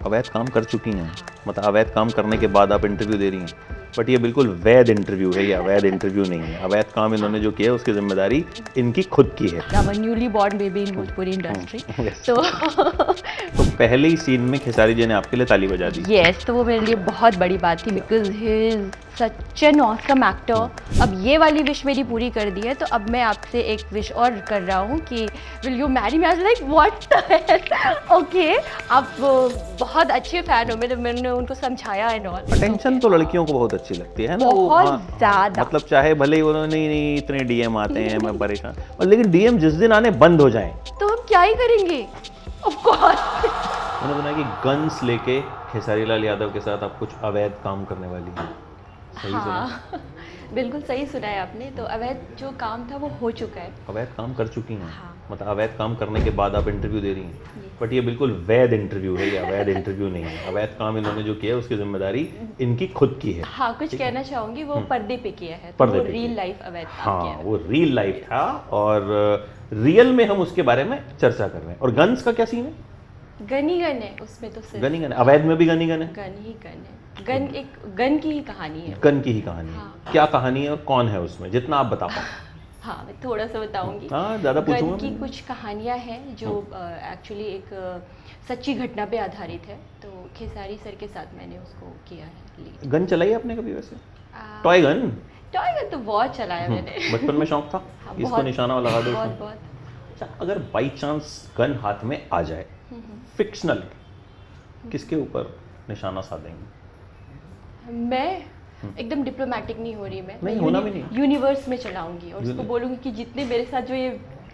अवैध काम कर चुकी हैं, मतलब अवैध काम करने के बाद आप इंटरव्यू दे रही हैं, बट ये बिल्कुल वैध इंटरव्यू है, ये अवैध इंटरव्यू नहीं है। अवैध काम इन्होंने जो किया है उसकी जिम्मेदारी इनकी खुद की है। I'm a newly born baby in Bhojpuri industry. Yes. तो तो पहले ही सीन में खेसारी जी ने आपके लिए ताली बजा दी। यस, तो वो मेरे लिए बहुत बड़ी बात थी because he is such an awesome actor. अब ये वाली विश मेरी पूरी कर दी है, तो अब मैं आपसे एक विश और कर रहा हूँ कि will you marry me. I was like what okay, आप बहुत अच्छे फैन हो मेरे, मैंने उनको समझाया एंड ऑल। अटेंशन तो लड़कियों को बहुत अच्छी लगती है ना, वो बहुत हाँ, ज़्यादा। मतलब चाहे भले ही उन्होंने नहीं इतने डीएम आते हैं मैं परेशान, और लेकिन डीएम जिस दिन आने बंद हो जाएं, तो हम क्या ही करेंगे ऑफ कोर्स। उन्होंने बनाया कि गन्स लेके खेसारी लाल यादव के साथ आप कुछ अवैध काम करने वाली हैं। सही सुना? हाँ बिल्कुल सही सुना है आपने। तो अवैध जो काम था वो हो चुका है। अवैध काम कर चुकी हैं, हाँ। मतलब अवैध काम करने के बाद आप इंटरव्यू दे रही हैं, बट ये बिल्कुल वैध इंटरव्यू है, ये अवैध इंटरव्यू नहीं है। अवैध काम इन्होंने जो किया है उसकी जिम्मेदारी इनकी खुद की है। हाँ, कुछ कहना चाहूंगी, वो पर्दे पे किया है, तो पर्दे वो पे रियल किया। लाइफ अवैध काम किया हाँ, है। वो रियल लाइफ था और रियल में हम उसके बारे में चर्चा कर रहे हैं। और गन्स का क्या सीन है? गन ही गन है उसमें, तो सिर्फ गन ही गन है, अवैध में भी गन ही गन है। गन ही गन है। गन एक गन की ही कहानी है। गन की ही कहानी है। हाँ। क्या कहानी है और कौन है उसमें, जितना आप बता पाओ। हाँ, मैं थोड़ा सा बताऊंगी। हाँ, ज़्यादा गन पूछूंगा की मैं। कुछ कहानियां हैं जो एक्चुअली एक सच्ची घटना पे आधारित है। तो खेसारी सर के साथ मैंने उसको किया है लीड। गन चलाई आपने कभी वैसे? Toy gun? टॉय गन तो बहुत चलाया मैंने। बचपन में शौक था हाँ, इसको बहुत, निशाना लगा दो बहुत इसमें? बहुत। अच्छा, अगर बाई चांस गन हाथ में आ जाए, फिक्शनल, किसके ऊपर निशाना साधेंगे? मैं एकदम डिप्लोमेटिक नहीं हो रही, मैं होना भी नहीं। यूनिवर्स में चलाऊंगी और उसको बोलूंगी कि जितने मेरे साथ जो ये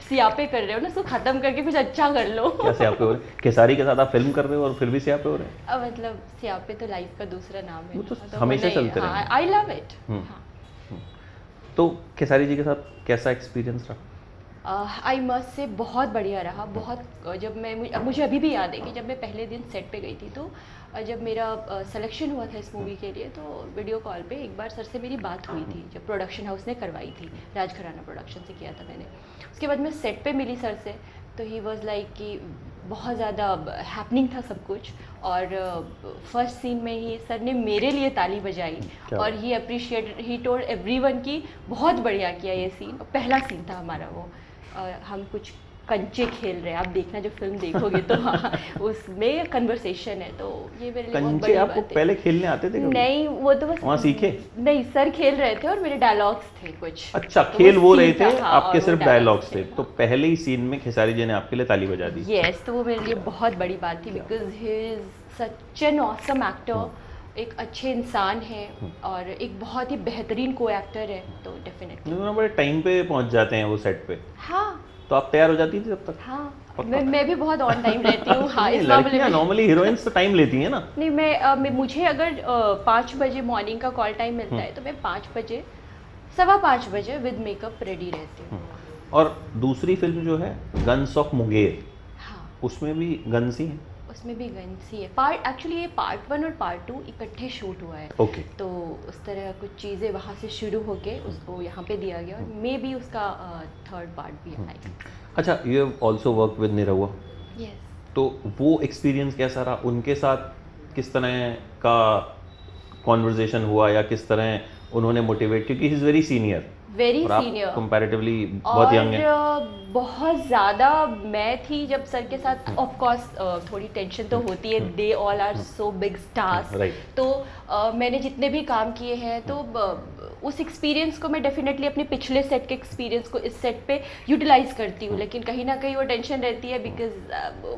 सियापे कर रहे हो ना, उसको खत्म करके कुछ अच्छा कर लो। क्या सियापे हो रहे हैं? खेसारी के साथ आप फिल्म कर रहे हो और फिर भी सियापे हो रहे हैं? अब मतलब सियापे तो लाइफ का दूसरा नाम है। वो तो हमेशा चलते रहेंगे। I love it. तो खेसारी जी के साथ कैसा एक्सपीरियंस रहा? आई मस्ट से बहुत बढ़िया रहा। बहुत, जब मैं मुझे अभी भी याद है कि जब मैं पहले दिन सेट पे गई थी, तो जब मेरा सिलेक्शन हुआ था इस मूवी के लिए, तो वीडियो कॉल पे एक बार सर से मेरी बात हुई थी, जब प्रोडक्शन हाउस ने करवाई थी, राजघराना प्रोडक्शन से किया था मैंने। उसके बाद मैं सेट पे मिली सर से, तो ही वॉज लाइक कि बहुत ज़्यादा हैपनिंग था सब कुछ। और फर्स्ट सीन में ही सर ने मेरे लिए ताली बजाई और ही अप्रिशिएट, ही टोल्ड एवरीवन कि बहुत बढ़िया किया ये सीन। पहला सीन था हमारा वो, हम कुछ कंचे खेल रहे हैं, आप देखना जो फिल्म देखोगे तो हाँ, उसमें कन्वर्सेशन है। तो ये मेरे लिए बहुत बड़ी कंचे आपको बात है। पहले खेलने आते थे कभी? नहीं, वो तो बस वहाँ सीखे? नहीं, सर खेल रहे थे और मेरे डायलॉग्स थे कुछ। अच्छा, तो खेल वो सीन रहे थे, था, हाँ, आपके और वो सिर्फ डायलॉग्स थे। हाँ। तो पहले ही सीन में खेसारी जी ने आपके लिए ताली बजा दी। यस, तो वो मेरे लिए बहुत बड़ी बात थी because he is such an awesome actor. एक अच्छे इंसान है और एक बहुत ही बेहतरीन को एक्टर है। तो डेफिनेटली बड़े टाइम पे पहुंच जाते हैं वो सेट पे। हाँ तो आप तैयार हो जाती थी तब तक? हाँ, मैं भी बहुत ऑन टाइम रहती हूँ। हाँ, इस मामले लड़कियां में नॉर्मली हीरोइंस तो टाइम लेती हैं ना। नहीं, मुझे अगर 5 बजे मॉर्निंग का कॉल टाइम मिलता है, तो मैं 5 बजे, 5:15 बजे विद मेकअप रेडी रहती हूँ। और दूसरी फिल्म जो है गन्स ऑफ मुंगेर, हाँ, उसमें भी गन्स ही हैं? उसमें भी गन्स ही है। पार्ट एक्चुअली ये पार्ट 1 और पार्ट 2 इकट्ठे शूट हुआ है। ओके। तो उस तरह कुछ चीज़ें वहाँ से शुरू होके उसको यहाँ पे दिया गया और मे बी उसका थर्ड पार्ट भी है। अच्छा, you have also work with Nirahua, yes. तो वो एक्सपीरियंस कैसा रहा? उनके साथ किस तरह का कॉन्वर्जेशन हुआ या किस तरह उन्होंने मोटिवेट, क्योंकि he is very senior, very और आप सीनियर, कंपैरेटिवली बहुत यंग हैं। बहुत ज़्यादा मैं थी जब सर के साथ। ऑफ कोर्स थोड़ी टेंशन तो होती है, they all are so big stars. Right. तो मैंने जितने भी काम किए हैं, तो उस एक्सपीरियंस को मैं डेफिनेटली अपने पिछले सेट के एक्सपीरियंस को इस सेट पे यूटिलाइज करती हूँ। लेकिन कहीं ना कहीं वो टेंशन रहती है बिकॉज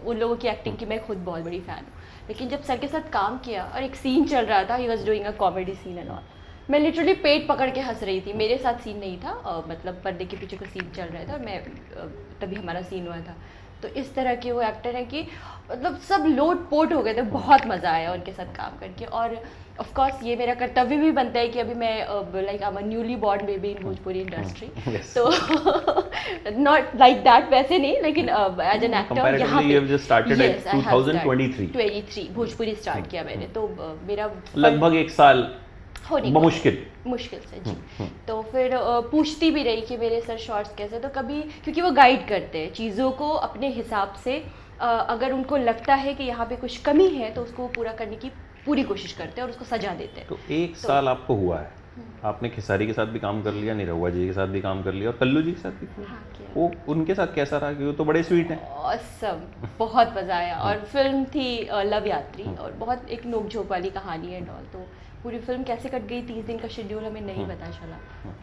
उन लोगों की एक्टिंग की मैं खुद बहुत बड़ी फ़ैन हूँ। लेकिन जब सर के साथ काम किया और एक सीन चल रहा था, he was doing a comedy scene and all, मैं लिटरली पेट पकड़ के हंस रही थी। मेरे साथ सीन नहीं था, मतलब पर्दे के पीछे का सीन चल रहा था और मैं तभी हमारा सीन हुआ था। तो इस तरह के वो एक्टर हैं कि मतलब सब लोट पोट हो गए थे। बहुत मज़ा आया उनके साथ काम करके। और ऑफ कोर्स ये मेरा कर्तव्य भी बनता है कि अभी मैं like I am a newly born baby in Bhojpuri industry. तो नॉट लाइक दैट, वैसे नहीं, लेकिन एज एन एक्टर यहाँ पे 2023 भोजपुरी स्टार्ट किया मैंने। तो मेरा लगभग 1 साल मुश्किल से जी। तो फिर पूछती भी रही कि मेरे सर शॉर्ट्स कैसे, तो कभी, क्योंकि वो गाइड करते हैं चीज़ों को अपने हिसाब से अगर उनको लगता है कि यहाँ पे कुछ कमी है तो उसको पूरा करने की पूरी कोशिश करते हैं और उसको सजा देते हैं। तो एक साल आपको हुआ है, आपने खेसारी के साथ भी काम कर लिया, निरहुआ जी के साथ भी काम कर लिया और कल्लू जी के साथ भी किया। हाँ, किया। वो उनके साथ कैसा रहा? कि वो तो बड़े स्वीट हैं। ऑसम, बहुत मज़ा आया। और फिल्म थी लव यात्री और बहुत एक नोक-झोंक वाली कहानी है और तो पूरी फिल्म कैसे कट गई, 30 दिन का शेड्यूल हमें नहीं पता चला।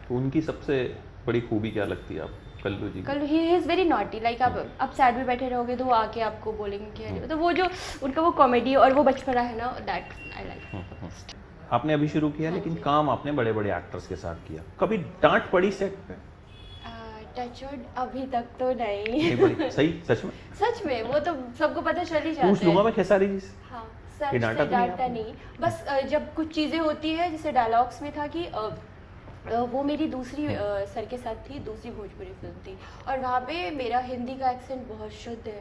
तो उनकी सबसे बड़ी खूबी क्या लगती है आप कल्लू जी की? कल he is very naughty, like आप सैड में बैठे रहोगे तो वो आके आपको बोलेंगे कि तो वो जो उनका वो कॉमेडी और वो बचपना है ना, दैट आई लाइक। आपने अभी शुरू किया लेकिन काम आपने बड़े बड़े एक्टर्स के साथ किया, कभी डांट पड़ी सेट पे? टचवुड अभी तक तो नहीं। नहीं पड़ी? सही? सच में? सच में वो तो सबको पता चल ही जाता है। पूछ लूंगा मैं खेसारी जी से। हाँ, ये सच डांटा से तो नहीं डांटा आपने? नहीं, बस जब कुछ चीज़ें होती है जैसे डायलॉग्स में था कि वो मेरी दूसरी सर के साथ थी, दूसरी भोजपुरी फिल्म थी और वहाँ पे मेरा हिंदी का एक्सेंट बहुत शुद्ध है,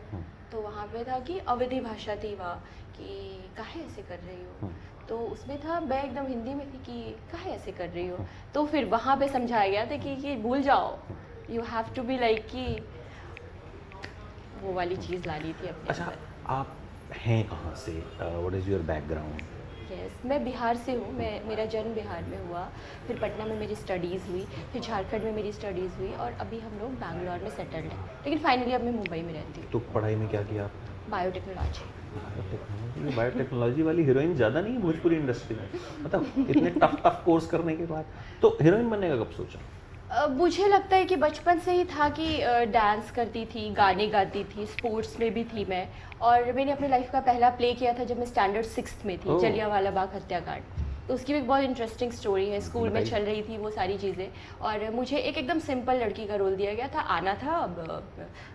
तो वहाँ पे था कि अवधी भाषा थी वहाँ कि काहे ऐसे कर रही हो, तो उसमें था मैं एकदम हिंदी में थी कि काहे ऐसे कर रही हो, तो फिर वहाँ पे समझाया गया था कि भूल जाओ, you have to be like कि वो वाली चीज़ लानी थी अपने अच्छा, आप हैं कहाँ से? What is your background? Yes, मैं बिहार से हूँ। मेरा जन्म बिहार में हुआ, फिर पटना में मेरी स्टडीज़ हुई, फिर झारखंड में मेरी स्टडीज़ हुई और अभी हम लोग बैंगलोर में सेटल्ड हैं, लेकिन फाइनली अब मैं मुंबई में रहती हूँ। तो पढ़ाई में क्या किया आपने? बायोटेक्नोलॉजी। बायोटेक्नोलॉजी वाली हीरोइन ज़्यादा नहीं है भोजपुरी इंडस्ट्री में, मतलब इतने टफ कोर्स करने के बाद। तो हीरोइन बनने का कब सोचा? मुझे लगता है कि बचपन से ही था कि डांस करती थी, गाने गाती थी, स्पोर्ट्स में भी थी मैं, और मैंने अपने लाइफ का पहला प्ले किया था जब मैं स्टैंडर्ड 6th में थी, ओह। जलियांवाला बाग हत्याकांड। तो उसकी भी एक बहुत इंटरेस्टिंग स्टोरी है, स्कूल में बताइए। चल रही थी वो सारी चीज़ें, और मुझे एक एकदम सिंपल लड़की का रोल दिया गया था। आना था, अब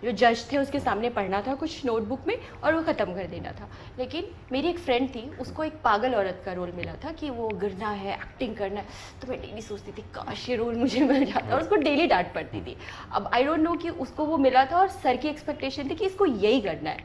जो जज थे उसके सामने पढ़ना था कुछ नोटबुक में और वो ख़त्म कर देना था। लेकिन मेरी एक फ्रेंड थी, उसको एक पागल औरत का रोल मिला था कि वो गिरना है, एक्टिंग करना है, तो मैं डेली सोचती थी काश ये रोल मुझे मिल जाता, और उसको डेली डांट पड़ती थी। अब आई डोंट नो कि उसको वो मिला था और सर की एक्सपेक्टेशन थी कि इसको यही करना है,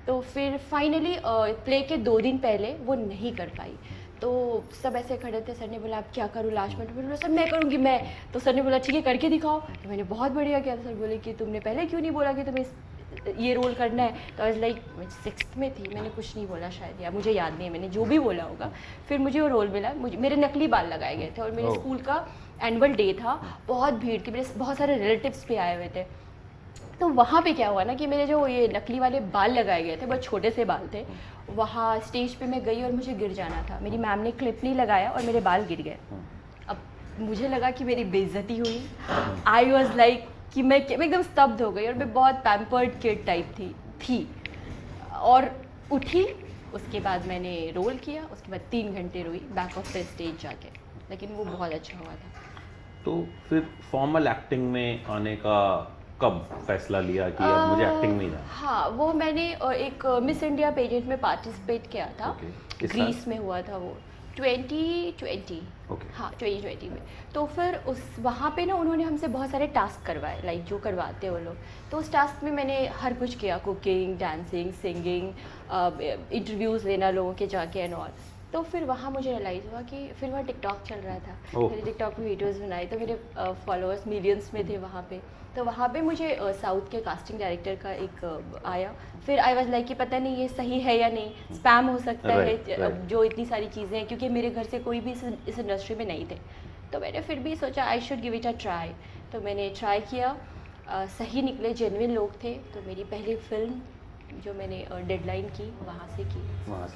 तो फिर फाइनली प्ले के 2 दिन पहले वो नहीं कर पाई। तो सब ऐसे खड़े थे, सर ने बोला आप क्या करूँ, लास्ट मिनट में बोला सर मैं करूँगी मैं, तो सर ने बोला ठीक है करके दिखाओ, तो मैंने बहुत बढ़िया किया। सर बोले कि तुमने पहले क्यों नहीं बोला कि तुम्हें ये रोल करना है, तो आई वाज लाइक 6th में थी, मैंने कुछ नहीं बोला शायद, या मुझे याद नहीं है मैंने जो भी बोला होगा। फिर मुझे वो रोल मिला, मुझे मेरे नकली बाल लगाए गए थे और मेरे स्कूल का एनुअल डे था, बहुत भीड़ थी, मेरे बहुत सारे रिलेटिव्स भी आए हुए थे। तो वहाँ पे क्या हुआ ना कि मेरे जो ये नकली वाले बाल लगाए गए थे, बहुत छोटे से बाल थे, वहाँ स्टेज पे मैं गई और मुझे गिर जाना था, मेरी मैम ने क्लिप नहीं लगाया और मेरे बाल गिर गए। अब मुझे लगा कि मेरी बेइज्जती हुई, आई वॉज लाइक कि मैं एकदम स्तब्ध हो गई, और मैं बहुत पैम्पर्ड किड टाइप थी और उठी। उसके बाद मैंने रोल किया, उसके बाद 3 घंटे रोई बैक ऑफ द स्टेज जाके, लेकिन वो बहुत अच्छा हुआ था। तो फिर फॉर्मल एक्टिंग में आने का कब फैसला लिया कि अब मुझे एक्टिंग में जाना? हाँ, वो मैंने एक मिस इंडिया पेजेंट में पार्टिसिपेट किया था। Okay. किस ग्रीस में हुआ था वो 2020। Okay. हाँ 2020 में। तो फिर उस वहाँ पे ना उन्होंने हमसे बहुत सारे टास्क करवाए, लाइक जो करवाते हैं वो लोग। तो उस टास्क में मैंने हर कुछ किया, कुकिंग, डांसिंग, सिंगिंग, इंटरव्यूज़ लेना लोगों के जाके एंड ऑल। तो फिर वहाँ मुझे रियलाइज़ हुआ कि फिर वहाँ टिकटॉक चल रहा था, मैंने टिकटॉक में वीडियोस बनाए, तो मेरे फॉलोअर्स मिलियंस में थे वहाँ पे। तो वहाँ पे मुझे साउथ के कास्टिंग डायरेक्टर का एक आया, फिर आई वाज लाइक कि पता नहीं ये सही है या नहीं, स्पैम हो सकता है जो इतनी सारी चीज़ें हैं, क्योंकि मेरे घर से कोई भी इस इंडस्ट्री में नहीं थे। तो मैंने फिर भी सोचा I should give it a try, तो मैंने ट्राई किया, सही निकले, जेन्युइन लोग थे। तो मेरी पहली फिल्म जो मैंने डेडलाइन की वहाँ से की,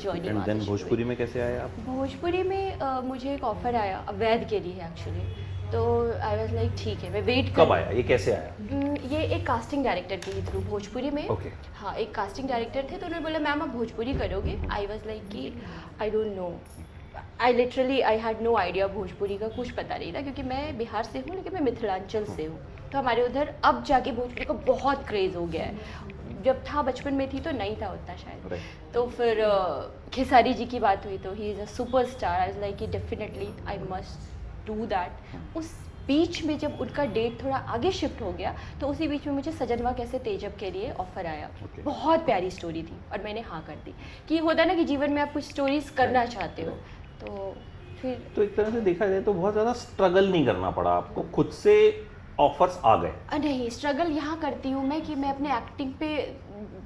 जॉइनिंग वहाँ से शुरू हुई। भोजपुरी में कैसे आए आप? भोजपुरी में मुझे एक ऑफर आया अवैध के लिए एक्चुअली, तो आई वाज लाइक ठीक है मैं वेट कर। कब आया, ये कैसे आया? ये एक कास्टिंग डायरेक्टर के थ्रू भोजपुरी में। Okay. हाँ, एक कास्टिंग डायरेक्टर थे, तो उन्होंने बोला मैम आप भोजपुरी करोगे। आई वाज लाइक कि I don't know, I had no idea, Bhojpuri का कुछ पता नहीं था, क्योंकि मैं बिहार से हूँ लेकिन मैं मिथिलांचल से हूँ, तो हमारे उधर अब जाके भोजपुरी का बहुत क्रेज़ हो गया है, जब था बचपन में थी तो नहीं था उतना शायद। तो फिर खेसारी जी की बात हुई, तो he is a superstar, I was like कि definitely I must do that. उस बीच में जब उनका डेट थोड़ा आगे शिफ्ट हो गया, तो उसी बीच में मुझे सजनवा कैसे तेजब के लिए ऑफर आया। बहुत प्यारी स्टोरी थी और मैंने हाँ कर दी, कि होता ना कि जीवन में आप कुछ स्टोरीज करना चाहते हो, तो फिर तो एक तरह से देखा जाए तो बहुत ज़्यादा स्ट्रगल नहीं करना पड़ा आपको, खुद से ऑफर्स आ गए? नहीं, स्ट्रगल यहाँ करती हूँ मैं कि मैं अपने एक्टिंग पे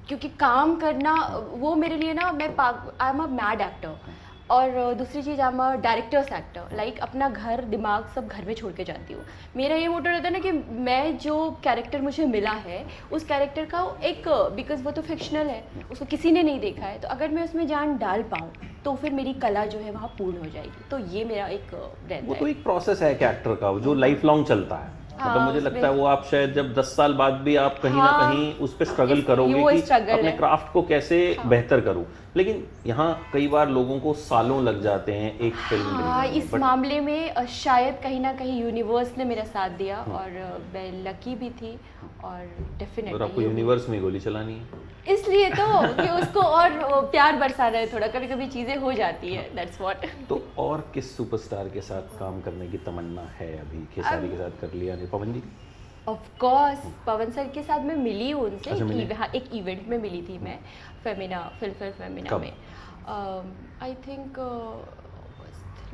क्योंकि काम करना वो मेरे लिए ना, I am a mad actor. और दूसरी चीज़, I am a directors actor, like अपना घर दिमाग सब घर में छोड़ के जाती हूँ। मेरा ये मोटो रहता है ना कि मैं जो कैरेक्टर मुझे मिला है उस कैरेक्टर का एक, बिकॉज वो तो फिक्शनल है, उसको किसी ने नहीं देखा है, तो अगर मैं उसमें जान डाल पाऊँ तो फिर मेरी कला जो है वहाँ पूर्ण हो जाएगी। तो ये मेरा एक रहता वो है। तो एक प्रोसेस है एक्टर का जो लाइफ लॉन्ग चलता है। हाँ, मतलब मुझे लगता है वो आप शायद जब 10 साल बाद भी आप कहीं ना हाँ, कहीं उस पर स्ट्रगल वो करोगे कि struggle अपने है। क्राफ्ट को कैसे बेहतर करूं। लेकिन यहाँ कई बार लोगों को सालों लग जाते हैं एक फिल्म हाँ, मिलने में, इस but मामले में शायद कहीं ना कहीं यूनिवर्स ने मेरा साथ दिया, और मैं लकी भी थी, और और आपको डेफिनेटली यूनिवर्स में गोली चलानी है। इसलिए तो कि उसको और प्यार बरसाना है थोड़ा, कभी कभी चीज़ें हो जाती है, दैट्स व्हाट। तो और किस सुपरस्टार के साथ काम करने की तमन्ना है? अभी खेसारी के साथ कर लिया, नहीं पवन जी? ऑफ कोर्स पवन सर के साथ मैं मिली हूँ उनसे, अच्छा, मिली? हाँ, एक इवेंट में मिली थी मैं, फेमिना फिल्म फेमिना कब? में। आई थिंक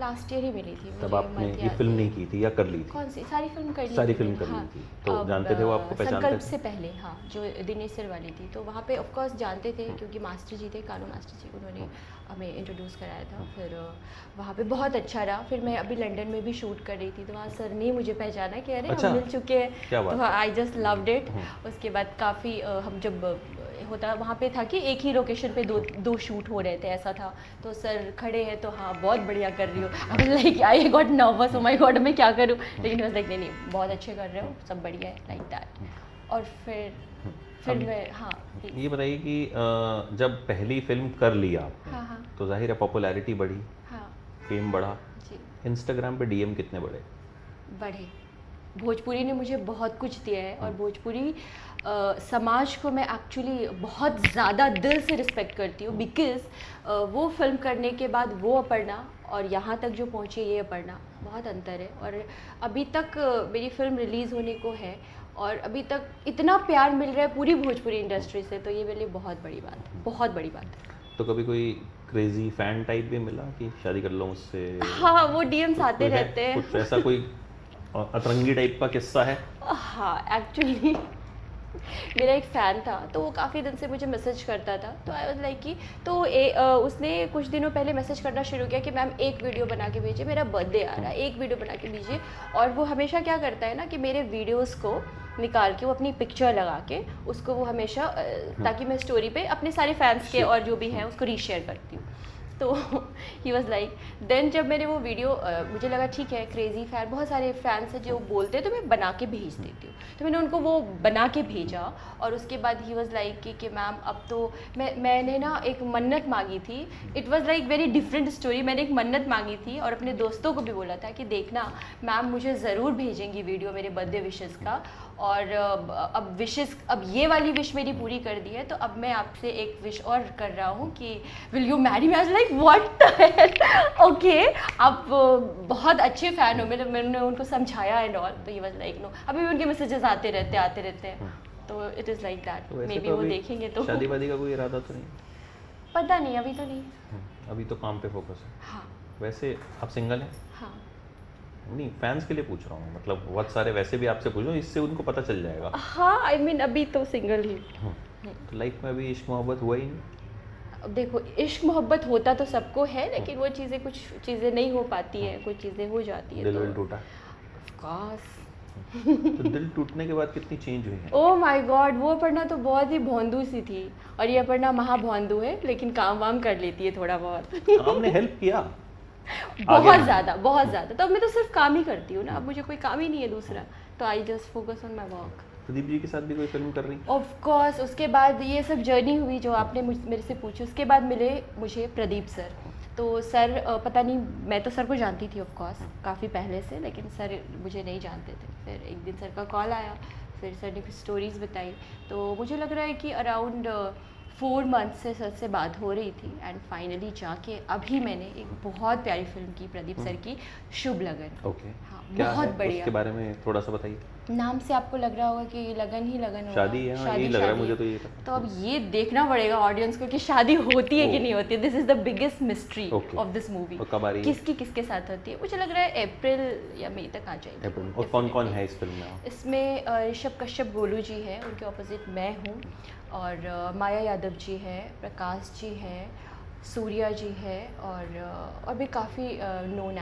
लास्ट ईयर ही मिली थी मुझे, तब आपने मत ये याद फिल्म है। नहीं की थी या कर ली थी? कौन सी? सारी फिल्म कर ली सारी थी फिल्म मैंने, कर ली हाँ। थी। तो अब, जानते थे वो आपको, पहचानते संकल्प थे? से पहले, हाँ, जो दिनेश सर वाली थी, तो वहाँ पे ऑफ कोर्स जानते थे, क्योंकि मास्टर जी थे, कानू मास्टर जी, उन्होंने हमें इंट्रोड्यूस कराया था। फिर वहाँ पे बहुत अच्छा रहा। फिर मैं अभी लंदन में भी शूट कर रही थी, तो वहाँ सर ने मुझे पहचाना कि अरे अच्छा, हम मिल चुके हैं, क्या बात तो आई जस्ट लव्ड इट। उसके बाद काफ़ी हम जब होता वहाँ पे था कि एक ही लोकेशन पे दो शूट हो रहे थे, ऐसा था, तो सर खड़े हैं तो हाँ बहुत बढ़िया कर रही हो। आई was like I got nervous, oh my God मैं क्या करूँ, लेकिन वाज लाइक नहीं बहुत अच्छे कर रहे हो, सब बढ़िया है, लाइक दैट। और फिर मैं, हाँ ये बताइए कि जब पहली फिल्म कर ली आपने, हाँ हाँ तो जाहिर है पॉपुलैरिटी बढ़ी, हाँ फेम बढ़ा, जी, इंस्टाग्राम पे डीएम कितने बढ़े? बढ़े। भोजपुरी ने मुझे बहुत कुछ दिया है, और भोजपुरी समाज को मैं एक्चुअली बहुत ज़्यादा दिल से रिस्पेक्ट करती हूँ, बिकॉज़ वो फिल्म करने के बाद वो अपर्णा और यहाँ तक जो पहुँची ये अपर्णा, बहुत अंतर है। और अभी तक मेरी फिल्म रिलीज़ होने को है, और अभी तक इतना प्यार मिल रहा है पूरी भोजपुरी इंडस्ट्री से, तो ये मेरे लिए बहुत बड़ी बात है, बहुत बड़ी बात है। तो कभी कोई क्रेजी फैन टाइप भी मिला कि शादी कर लो मुझसे? हाँ, वो डीएम्स आते कोई है? रहते हैं। कुछ ऐसा कोई अतरंगी टाइप का किस्सा है? हाँ, एक्चुअली मेरा एक फ़ैन था, तो वो काफ़ी दिन से मुझे मैसेज करता था, तो आई वाज लाइक कि तो उसने कुछ दिनों पहले मैसेज करना शुरू किया कि मैम एक वीडियो बना के भेजिए, मेरा बर्थडे आ रहा है, एक वीडियो बना के भेजिए। और वो हमेशा क्या करता है ना कि मेरे वीडियोस को निकाल के वो अपनी पिक्चर लगा के उसको वो हमेशा ताकि मैं स्टोरी पे अपने सारे फैंस के और जो भी हैं उसको रीशेयर करती हूँ। तो ही वॉज लाइक, देन जब मैंने वो वीडियो मुझे लगा ठीक है, क्रेज़ी फ़ैन, बहुत सारे फैंस हैं जो बोलते हैं तो मैं बना के भेज देती हूँ, तो मैंने उनको वो बना के भेजा। और उसके बाद ही वॉज लाइक कि मैम अब तो मैंने ना एक मन्नत मांगी थी। It was like very different story. मैंने एक मन्नत मांगी थी और अपने दोस्तों को भी बोला था कि देखना मैम मुझे ज़रूर भेजेंगी वीडियो मेरे बर्थडे विशेज़ का, और अब विशेज़, अब ये वाली विश मेरी पूरी कर दी है, तो अब मैं आपसे एक विश और कर रहा हूँ कि will you marry me. I was like what, okay आप बहुत अच्छे फ़ैन हो, मैंने उनको समझाया एंड ऑल, तो ही वाज लाइक नो। अभी भी उनके मैसेजेस आते रहते हैं, तो it is like that. May be वो देखेंगे तो। शादी वादी का कोई इरादा तो नहीं? पता नहीं, अभी तो नहीं। अभी तो काम पे फोकस है। हाँ वैसे आप सिंगल हैं? हाँ नहीं, फैंस के लिए पूछ रहा हूँ, मतलब बहुत सारे वैसे भी आपसे पूछ रहा हूँ, इससे उनको पता चल जाएगा। हाँ, आई मीन अभी तो सिंगल ही। तो लाइफ में अभी इश्क मोहब्बत हुआ ही नहीं? अब देखो, इश्क मोहब्बत होता तो सबको है, लेकिन वो चीज़ें, कुछ चीज़ें नहीं हो पाती हैं, कुछ चीज़ें हो जाती है। दिल तो विल टूटा? Of course. तो दिल टूटने के बाद कितनी चेंज हुई है? ओह माय गॉड, वो अपर्णा तो बहुत ही भोंदू सी थी, और ये अपर्णा महा भोंदू है, लेकिन काम वाम कर लेती है थोड़ा बहुत। आपने हेल्प किया बहुत ज़्यादा, बहुत ज़्यादा। तो मैं तो सिर्फ काम ही करती हूँ ना, अब मुझे कोई काम ही नहीं है दूसरा, तो I just focus on my work. Pradeep ji के साथ भी कोई फिल्म कर रही? ऑफ कोर्स, उसके बाद ये सब जर्नी हुई जो आपने मेरे से पूछी, उसके बाद मिले मुझे प्रदीप सर। तो सर पता नहीं, मैं तो सर को जानती थी ऑफ कोर्स काफ़ी पहले से, लेकिन सर मुझे नहीं जानते थे। फिर एक दिन सर का कॉल आया, फिर सर ने कुछ स्टोरीज़ बताई, तो मुझे लग रहा है कि अराउंड 4 मंथ से सर से बात हो रही थी, एंड फाइनली जाके अभी मैंने एक बहुत प्यारी फिल्म की प्रदीप सर की, शुभ लगन। ओके, हाँ, क्या बहुत है बढ़िया। उसके बारे में थोड़ा सा बताइए। नाम से आपको लग रहा होगा कि लगन ही लगन होगा। शादी है, हाँ, यही लग रहा है मुझे तो ये। तो अब ये देखना पड़ेगा ऑडियंस को कि शादी होती है कि नहीं होती है। This is the biggest mystery of this movie. कब आ रही है? किसके साथ होती है? मुझे लग रहा है अप्रैल या मई तक आ जाएगी। अप्रैल। और कौन कौन है इस फिल्म में? इसमें ऋषभ कश्यप गोलू जी है, उनके ऑपोजिट मैं हूँ, और माया यादव जी है, प्रकाश जी है, सूर्या जी है, और भी काफ़ी नोन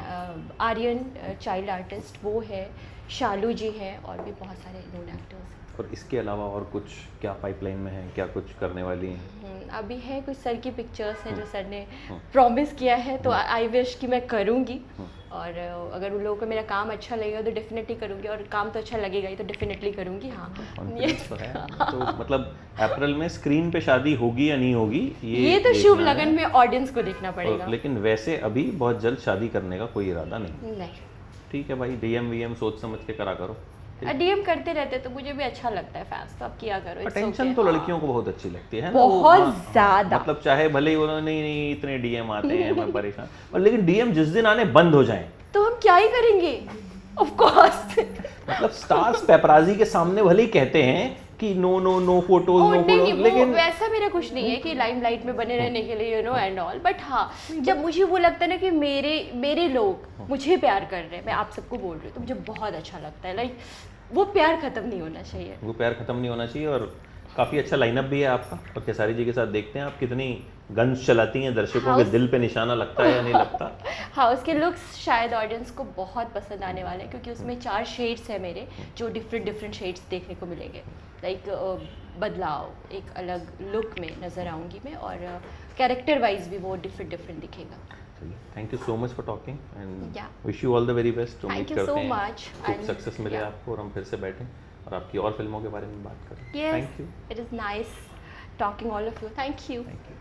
आर्यन चाइल्ड आर्टिस्ट वो है, शालू जी हैं, और भी बहुत सारे नोन एक्टर्स हैं। और इसके अलावा और कुछ क्या पाइपलाइन में है, क्या कुछ करने वाली हैं? अभी है कुछ सर की पिक्चर्स हैं जो सर ने प्रॉमिस किया है, तो आई विश कि मैं करूँगी, और अगर उन लोगों को मेरा काम अच्छा लगेगा तो डेफिनेटली करूँगी, और काम तो अच्छा लगेगा ही तो डेफिनेटली करूँगी। हाँ, Confidence तो है। तो मतलब अप्रैल में स्क्रीन पे शादी होगी या नहीं होगी ये तो शुभ लगन में ऑडियंस को देखना पड़ेगा। लेकिन वैसे अभी बहुत जल्द शादी करने का कोई इरादा नहीं। ठीक है भाई, डीएम वीएम सोच समझ के करा करो। डीएम करते रहते तो मुझे भी अच्छा लगता है, फैंस तो अब किया करो। अटेंशन तो लड़कियों को बहुत अच्छी लगती है ना, बहुत ज्यादा। मतलब चाहे भले ही उन्होंने नहीं इतने डीएम आते हैं मैं परेशान, और लेकिन डीएम जिस दिन आने बंद हो जाएं तो हम क्या ही करेंगे, ऑफ कोर्स। मतलब स्टार्स पेपराजी के सामने भले ही कहते हैं कि no no no photos no photos, लेकिन वैसा मेरा कुछ नहीं है कि लाइमलाइट में बने रहने के लिए एंड ऑल, बट हाँ जब मुझे वो लगता है ना कि मेरे लोग मुझे प्यार कर रहे हैं, मैं आप सबको बोल रही हूँ, तो मुझे बहुत अच्छा लगता है। लाइक वो प्यार खत्म नहीं होना चाहिए, वो प्यार खत्म नहीं होना चाहिए। और काफ़ी अच्छा लाइनअप भी है आपका, और खेसारी जी के साथ देखते हैं आप कितनी गन्स चलाती हैं, दर्शकों के दिल पे निशाना लगता है या नहीं लगता। हाँ, उसके लुक्स शायद ऑडियंस को बहुत पसंद आने वाले हैं, क्योंकि उसमें 4 शेड्स हैं मेरे, जो डिफरेंट शेड्स देखने को मिलेंगे। लाइक बदलाव, एक अलग लुक में नज़र आऊँगी मैं, और कैरेक्टर वाइज भी वो डिफरेंट दिखेगा। Thank you so much for talking and Yeah. Wish you all the very best. Thank उम्मीद you करते so हैं much. खूब And सक्सेस मिले yeah. आपको, और हम फिर से बैठें और आपकी और फिल्मों के बारे में बात करें। Yes, thank you. it is nice talking all of you. Thank you. Thank you.